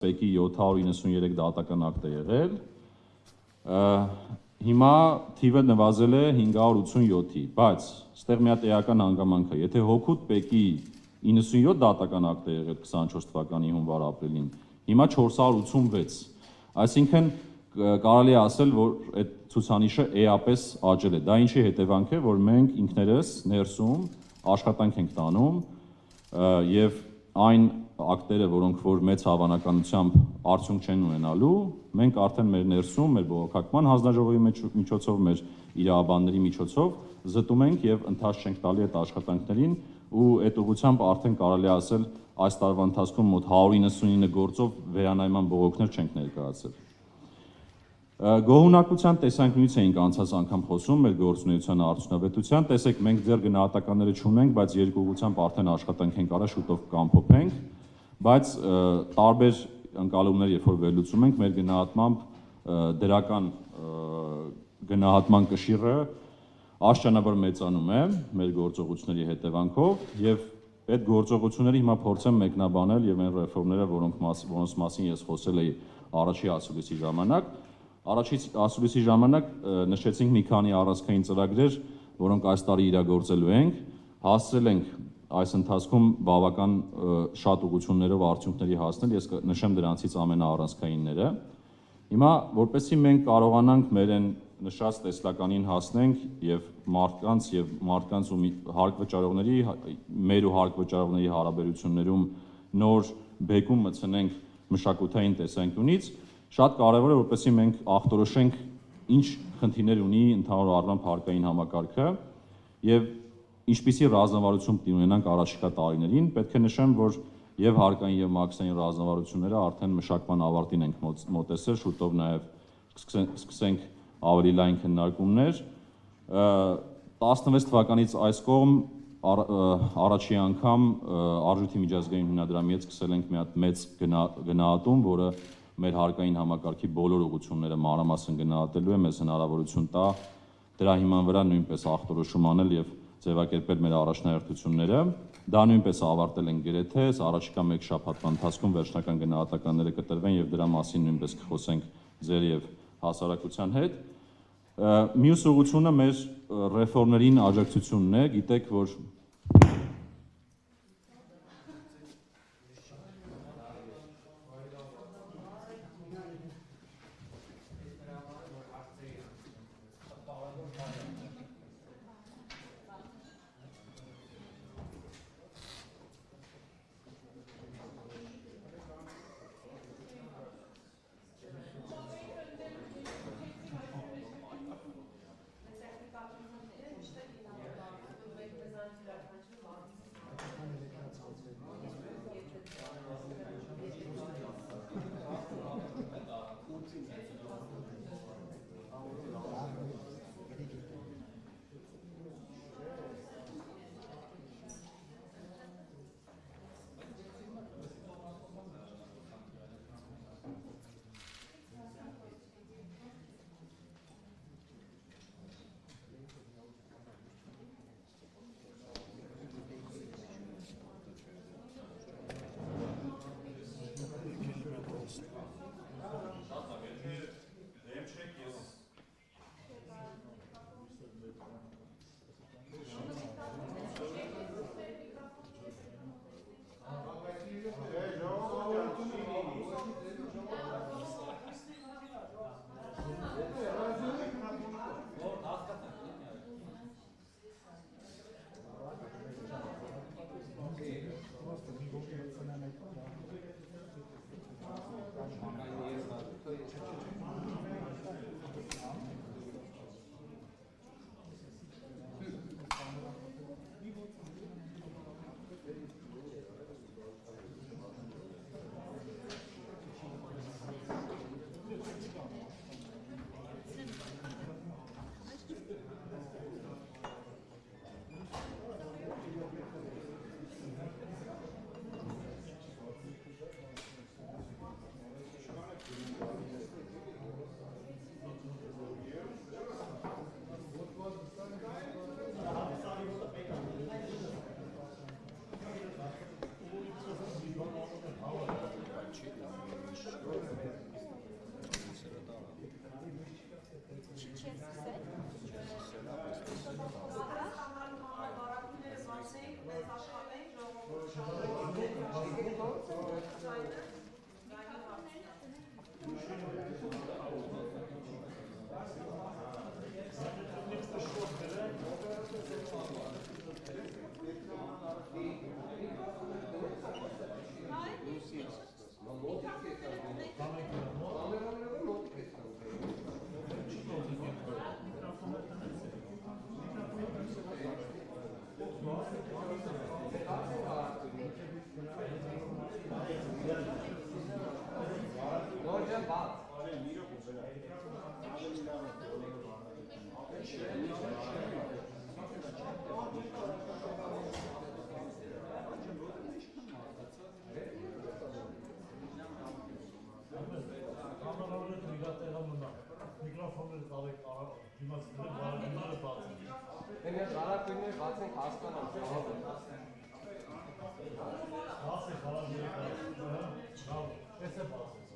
Պեկի 793 դատական ակտ է եղել, հիմա թիվը նվազել է 587-ի, բայց ստեղ մի հատ էական հանգամանք է, եթե հօգուտ Պեկի 97 դատական ակտ է եղել 24 թվականի հունվար-ապրիլին, հիմա 486, այսինքն կարելի է ասել, որ այդ ցուցանիշը էապես աճել է, դա ինչի հետևանք է, որ մենք ինքներս ներսում աշխատանք ենք տանում եւ այն ակտերը, որոնք որ մեծ հավանականությամբ արդյունք չեն ունենալու, մենք արդեն մեր ներսում, մեր բողոքական հանձնաժողովի միջոցով, մեր իրավաբանների միջոցով զտում ենք եւ ընթաց չենք տալի այդ աշխատանքներին ու այդ ուղղությամբ արդեն կարելի է ասել այս տարվա ընթացքում մոտ 199 գործով վերանայման բողոքներ չենք ներկայացել։ Գոհունակության տեսանկյունից էինք անցած անգամ խոսում մեր գործունեության արդյունավետության, տեսեք մենք ձեր գնահատականները չունենք, բայց երկու ուղղությամբ արդեն աշխատանք ենք արել, շուտով կամփոփենք, բայց տարբեր ընկալումներ երբ որ վերլուծում ենք, մեր գնահատմամբ դրական գնահատման կշիռը աստիճանաբար մեծանում է մեր գործողությունների հետևանքով եւ այդ գործողությունները հիմա փորձեմ մեկնաբանել եւ այն ռեֆորմները, որոնց մասին ես խոսել էի առաջի ասուլիսի ժամանակ Առաջի ասուլիսի ժամանակ նշեցինք մի քանի առանցքային ծրագրեր, որոնք այս տարի իրագործելու ենք, հասցրել ենք այս ընթացքում բավական շատ ուղղություններով արդյունքների հասնել, ես նշեմ դրանցից ամենաառանցքայինները։ Հիմա, որպեսզի մենք կարողանանք մեր այն նշած տեսլականին հասնենք եւ մարդկանց ու հարկվճարողների, մեր ու հարկվճարողների հարաբերություններում նոր բեկում մտցնենք մշակութային տեսանկյունից, շատ կարևոր է, որպեսզի մենք ախտորոշենք ինչ խնդիրներ ունի ընդհանուր առմամբ հարկային համակարգը եւ ինչպիսի ռազմավարություն պետք է ունենանք առաջիկա տարիներին, պետք է նշեմ, որ եւ հարկային եւ մաքսային ռազմավարությունները արդեն մշակման ավարտին ենք մոտեցել, շուտով նաեւ սկսենք ավելի լայն քննարկումներ։ 16 թվականից այս կողմ առաջի անգամ Արժույթի միջազգային հիմնադրամի հետ սկսել ենք մի հատ մեծ գնահատում, որը մեր հարկային համակարգի բոլոր ուղղությունները մանրամասն գնահատելու է, մեզ հնարավորություն տա դրա հիման վրա նույնպես ախտորոշում անել եւ ձևակերպել մեր առաջնահերթությունները։ Դա նույնպես ավարտել ենք գրեթե, առաջիկա մեկ շաբաթվա ընթացքում վերջնական գնահատականները կտրվեն եւ դրա մասին նույնպես կխոսենք ձեր եւ հասարակության հետ։ Մյուս ուղղությունը մեր ռեֆորմերին աջակցությունն է, գիտեք, որ Միկրոֆոնները տալեք դիմացները բարակույնները բացեն։ Մենք բարակույնները բացենք հասկանալ ժողովը։ Բացեք բարակույնները բացեն։ Բացեք, էս է բացես։